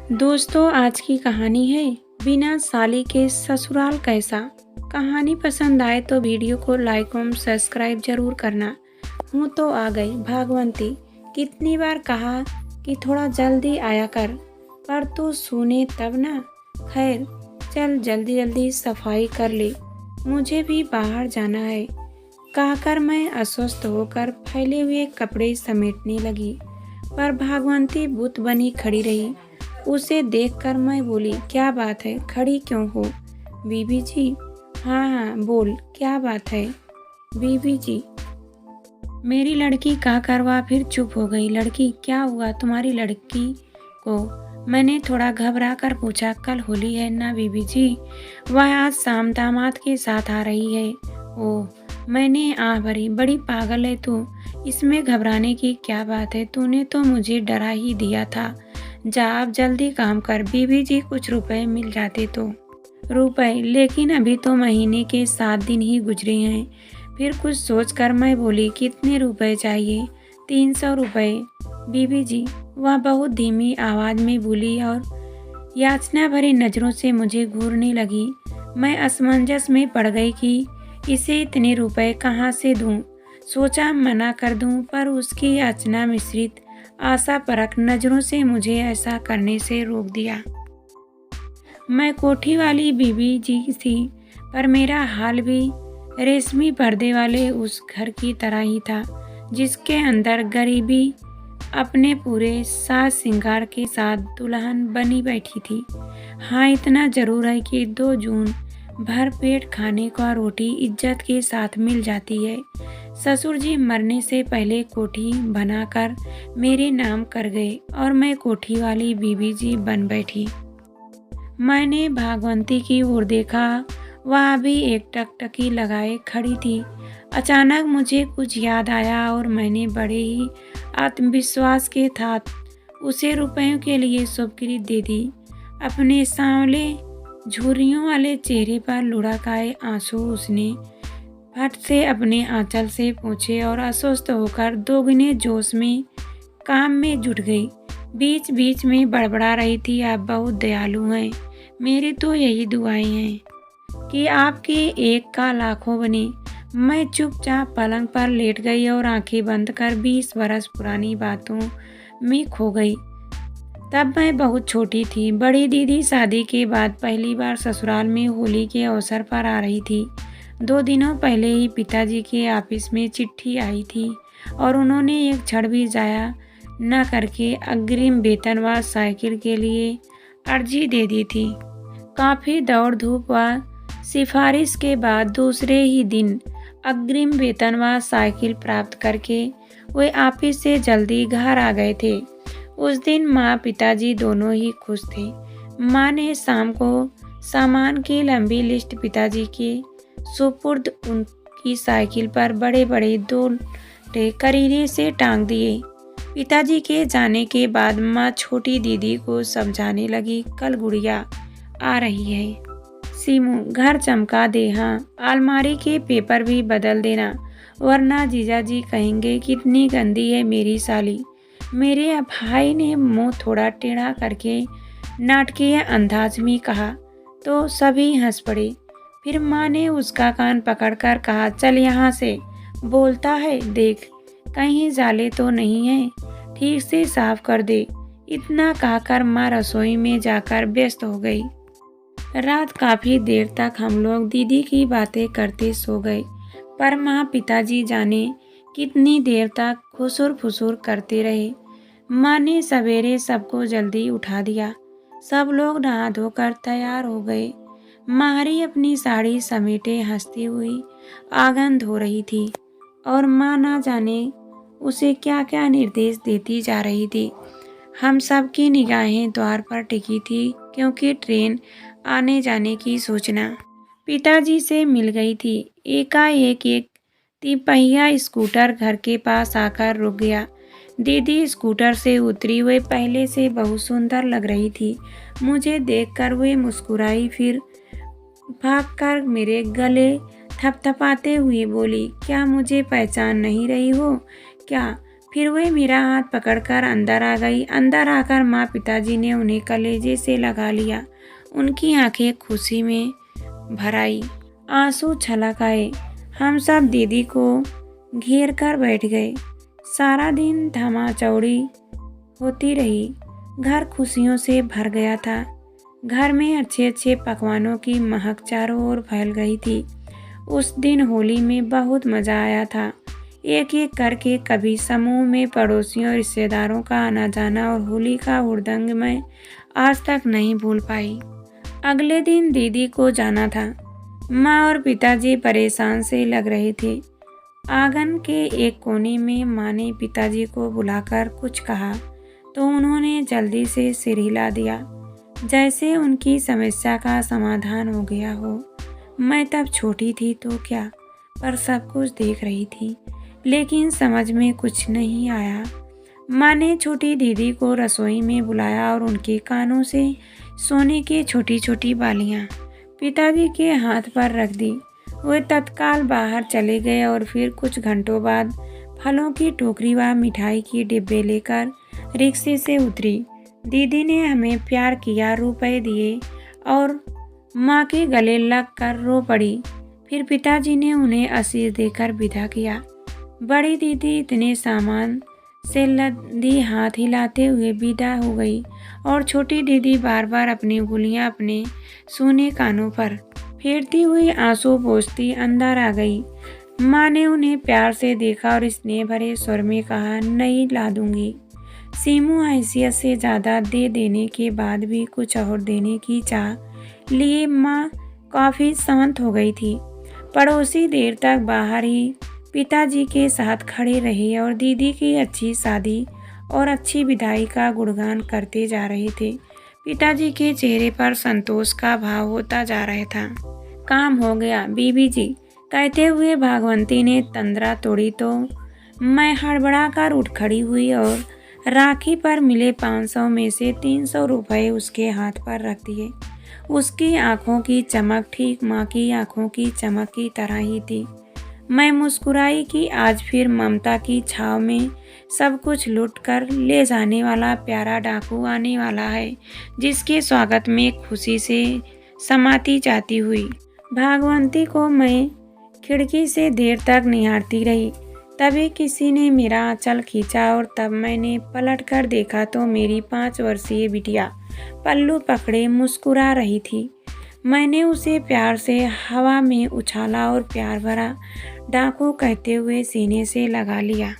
दोस्तों, आज की कहानी है बिना साली के ससुराल कैसा। कहानी पसंद आए तो वीडियो को लाइक और सब्सक्राइब जरूर करना। हूँ तो आ गई भागवंती। कितनी बार कहा कि थोड़ा जल्दी आया कर, पर तू सुने तब ना। खैर, चल जल्दी जल्दी सफाई कर ले, मुझे भी बाहर जाना है, कहकर मैं अस्वस्थ होकर फैले हुए कपड़े समेटने लगी। पर भागवंती बुत बनी खड़ी रही। उसे देखकर मैं बोली, क्या बात है, खड़ी क्यों हो? बीबी जी। हाँ हाँ बोल, क्या बात है? बीबी जी, मेरी लड़की कहा कर वह फिर चुप हो गई। लड़की, क्या हुआ तुम्हारी लड़की को? मैंने थोड़ा घबरा कर पूछा। कल होली है ना बीबी जी, वह आज शाम दामाद के साथ आ रही है। ओह, मैंने आह भरी। बड़ी पागल है तू, इसमें घबराने की क्या बात है? तूने तो मुझे डरा ही दिया था। जा अब जल्दी काम कर। बीबी जी, कुछ रुपए मिल जाते तो। रुपए? लेकिन अभी तो महीने के 7 दिन ही गुजरे हैं। फिर कुछ सोचकर मैं बोली, कितने रुपए चाहिए? 300 रुपए। बीबी जी, वह बहुत धीमी आवाज में बोली और याचना भरी नजरों से मुझे घूरने लगी। मैं असमंजस में पड़ गई कि इसे इतने रुपए कहाँ से दूं। सोचा मना कर दूं, पर उसकी याचना मिश्रित आशा परक नजरों से मुझे ऐसा करने से रोक दिया। मैं कोठी वाली बीबी जी थी, पर मेरा हाल भी रेशमी पर्दे वाले उस घर की तरह ही था, जिसके अंदर गरीबी अपने पूरे साज श्रृंगार के साथ दुल्हन बनी बैठी थी। हाँ, इतना जरूर है कि 2 जून भर पेट खाने का रोटी इज्जत के साथ मिल जाती है। ससुर जी मरने से पहले कोठी बनाकर मेरे नाम कर गए और मैं कोठी वाली बीबी जी बन बैठी। मैंने भागवंती की ओर देखा। वह अभी एक टकटकी लगाए खड़ी थी। अचानक मुझे कुछ याद आया और मैंने बड़े ही आत्मविश्वास के साथ उसे रुपयों के लिए स्वीकृति दे दी। अपने सांवले झुर्रियों वाले चेहरे पर लुढ़क आए आंसू उसने फट से अपने आंचल से पोंछे और अस्वस्थ होकर दोगुने जोश में काम में जुट गई। बीच बीच में बड़बड़ा रही थी, आप बहुत दयालु हैं। मेरी तो यही दुआएं हैं कि आपके एक का लाखों बने। मैं चुपचाप पलंग पर लेट गई और आंखें बंद कर 20 बरस पुरानी बातों में खो गई। तब मैं बहुत छोटी थी। बड़ी दीदी शादी के बाद पहली बार ससुराल में होली के अवसर पर आ रही थी। 2 दिनों पहले ही पिताजी के ऑफिस में चिट्ठी आई थी और उन्होंने एक क्षण भी जाया न करके अग्रिम वेतन व साइकिल के लिए अर्जी दे दी थी। काफ़ी दौड़ धूप व सिफारिश के बाद दूसरे ही दिन अग्रिम वेतन व साइकिल प्राप्त करके वे ऑफिस से जल्दी घर आ गए थे। उस दिन माँ पिताजी दोनों ही खुश थे। माँ ने शाम को सामान की लंबी लिस्ट पिताजी के सुपुर्द उनकी साइकिल पर बड़े बड़े 2 करीने से टांग दिए। पिताजी के जाने के बाद माँ छोटी दीदी को समझाने लगी, कल गुड़िया आ रही है, सीमू घर चमका दे। हाँ, अलमारी के पेपर भी बदल देना, वरना जीजाजी कहेंगे कितनी गंदी है मेरी साली। मेरे भाई ने मुंह थोड़ा टेढ़ा करके नाटकीय अंदाज में कहा तो सभी हंस पड़े। फिर माँ ने उसका कान पकड़कर कहा, चल यहाँ से, बोलता है देख कहीं जाले तो नहीं है, ठीक से साफ कर दे। इतना कहकर माँ रसोई में जाकर व्यस्त हो गई। रात काफ़ी देर तक हम लोग दीदी की बातें करते सो गए, पर माँ पिताजी जाने कितनी देर तक खुसुर फुसुर करते रहे। माँ ने सवेरे सबको जल्दी उठा दिया। सब लोग नहा धोकर तैयार हो गए। माहरी अपनी साड़ी समेटे हंसती हुई आंगन धो रही थी और माँ ना जाने उसे क्या क्या निर्देश देती जा रही थी। हम सब की निगाहें द्वार पर टिकी थी, क्योंकि ट्रेन आने जाने की सूचना पिताजी से मिल गई थी। एकाएक एक तिपहिया स्कूटर घर के पास आकर रुक गया। दीदी स्कूटर से उतरी। वे पहले से बहुत सुंदर लग रही थी। मुझे देखकर वे मुस्कुराई, फिर भागकर मेरे गले थपथपाते हुए बोली, क्या मुझे पहचान नहीं रही हो क्या? फिर वे मेरा हाथ पकड़कर अंदर आ गई। अंदर आकर माँ पिताजी ने उन्हें कलेजे से लगा लिया। उनकी आंखें खुशी में भर आई, आंसू छलक आए। हम सब दीदी को घेर कर बैठ गए। सारा दिन धमाचौड़ी होती रही। घर खुशियों से भर गया था। घर में अच्छे अच्छे पकवानों की महक चारों ओर फैल गई थी। उस दिन होली में बहुत मज़ा आया था। एक एक करके कभी समूह में पड़ोसियों रिश्तेदारों का आना जाना और होली का हुड़दंग मैं आज तक नहीं भूल पाई। अगले दिन दीदी को जाना था। माँ और पिताजी परेशान से लग रहे थे। आंगन के एक कोने में माँ ने पिताजी को बुलाकर कुछ कहा तो उन्होंने जल्दी से सिर हिला दिया, जैसे उनकी समस्या का समाधान हो गया हो। मैं तब छोटी थी तो क्या, पर सब कुछ देख रही थी, लेकिन समझ में कुछ नहीं आया। माँ ने छोटी दीदी को रसोई में बुलाया और उनके कानों से सोने की छोटी छोटी बालियाँ पिताजी के हाथ पर रख दी। वे तत्काल बाहर चले गए और फिर कुछ घंटों बाद फलों की टोकरी व मिठाई के डिब्बे लेकर रिक्शे से उतरी। दीदी ने हमें प्यार किया, रुपए दिए और माँ के गले लग कर रो पड़ी। फिर पिताजी ने उन्हें आशीष देकर विदा किया। बड़ी दीदी इतने सामान से लदी हाथ हिलाते हुए विदा हो गई और छोटी दीदी बार बार अपनी उंगलियां अपने सूने कानों पर फेरती हुई आंसू पोंछती अंदर आ गई। माँ ने उन्हें प्यार से देखा और स्नेह भरे स्वर में कहा, नहीं ला दूंगी। सीमू हैसियत से ज़्यादा दे देने के बाद भी कुछ और देने की चाह लिए माँ काफ़ी शांत हो गई थी। पड़ोसी देर तक बाहर ही पिताजी के साथ खड़े रहे और दीदी की अच्छी शादी और अच्छी विदाई का गुणगान करते जा रहे थे। पिताजी के चेहरे पर संतोष का भाव होता जा रहा था। काम हो गया बीबी जी, कहते हुए भागवंती ने तंद्रा तोड़ी तो मैं हड़बड़ा कर उठ खड़ी हुई और राखी पर मिले 500 में से 300 रुपये उसके हाथ पर रख दिए। उसकी आंखों की चमक ठीक माँ की आंखों की चमक की तरह ही थी। मैं मुस्कुराई कि आज फिर ममता की छाव में सब कुछ लूट कर ले जाने वाला प्यारा डाकू आने वाला है, जिसके स्वागत में खुशी से समाती जाती हुई भागवंती को मैं खिड़की से देर तक निहारती रही। तभी किसी ने मेरा आंचल खींचा और तब मैंने पलट कर देखा तो मेरी 5 वर्षीय बिटिया पल्लू पकड़े मुस्कुरा रही थी। मैंने उसे प्यार से हवा में उछाला और प्यार भरा डाकू कहते हुए सीने से लगा लिया।